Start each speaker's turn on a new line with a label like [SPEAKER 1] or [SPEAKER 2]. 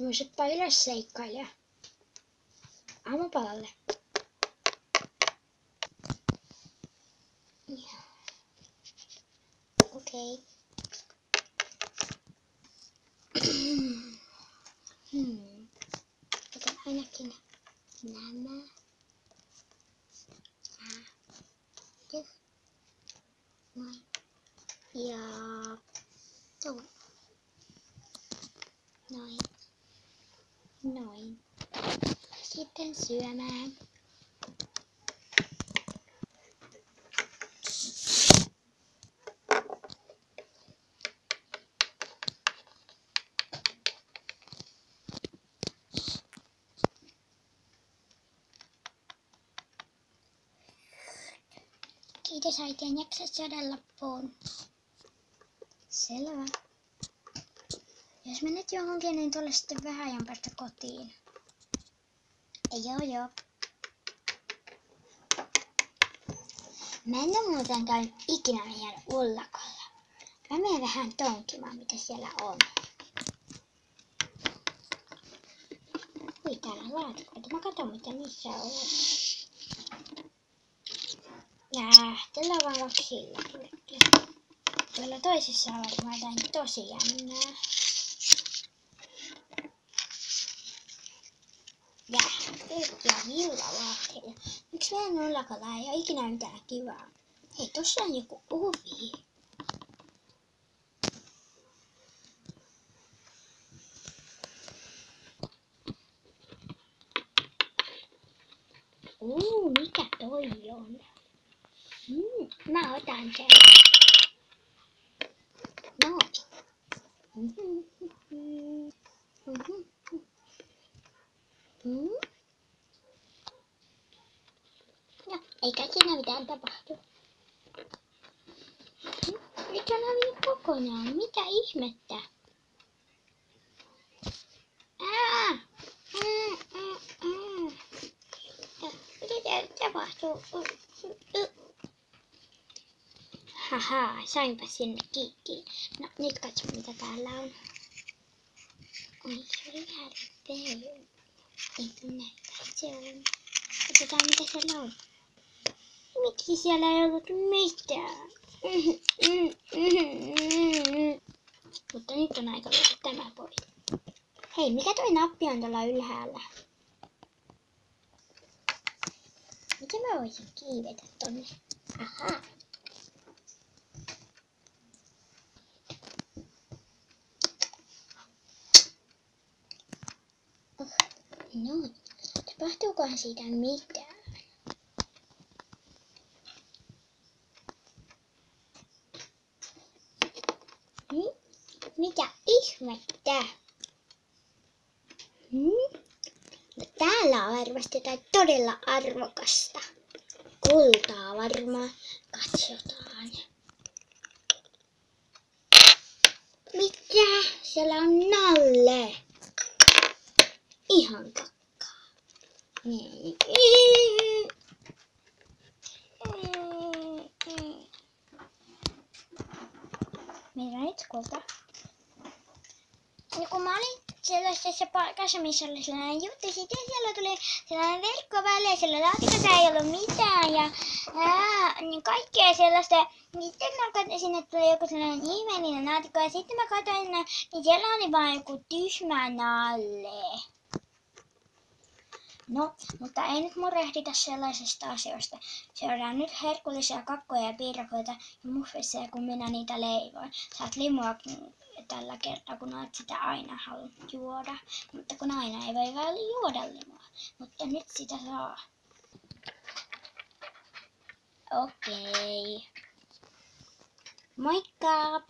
[SPEAKER 1] Nouseppa ylös, seikkailija. Aamupalalle. Okei. Otan ainakin nämä. Noin. Ja tuon. Noin. Noin. Sitten syömään. Kiitos äiti, en jaksa syödä loppuun. Selvä. Jos menet johonkin, niin tule sitten vähän ajan päästä kotiin. Joo. Mä en ole muuten käynyt ikinä meidän ullakolla. Mä menen vähän tonkimaan, mitä siellä on. Ui, täällä on laatikoita. Mä katson, mitä niissä on. Tällä on vaan lapsilla. Tuolla toisessa on varmaan jotain tosi jännää. Ja villavaatteita. Miksi meidän ullakolla ei ole ikinä mitään kivaa? Hei, tossa on joku ovi. Mikä toi on? Mä otan sen. Noin. No, eikä siinä mitään tapahdu. Nyt on hävinnyt kokonaan. Mitä ihmettä? Mitä täällä tapahtuu? Haha, sainpa sinne kiinni. No, nyt katso mitä täällä on. Oi, se oli vähän pehmeä. Ei tunne, että se on. Katsotaan mitä siellä on. Miksi siellä ei ollut mitään? Mutta nyt on aika luoda tämä pois. Hei, mikä toi nappi on tuolla ylhäällä? Miten mä voisin kiivetä tonne? Ahaa. No, tapahtuukohan siitä mitään? Mitä ihmettä? No, täällä on varmasti jotain todella arvokasta. Kultaa varmaan. Katsotaan. Mitä? Siellä on nalle. Ihan kakkaa. Meillä on nyt kulta. Ja kun mä olin sellaisessa paikassa, missä oli sellainen juttu, sitten siellä tuli sellainen verkko väliin ja siellä laatikossa ei ollut mitään ja niin kaikkea sellaista. Sitten mä katsoin, sinne tuli joku sellainen ihmeellinen laatikko ja sitten mä katsoin, niin siellä oli vaan joku tyhmä nalle. No, mutta ei nyt murehdita sellaisesta asioista. Seuraan nyt herkullisia kakkoja ja piirakoita ja muffisseja, kun minä niitä leivoin. Saat limua tällä kertaa, kun olet sitä aina halunnut juoda. Mutta kun aina ei voi vaan juoda limua. Mutta nyt sitä saa. Okei. Moikka!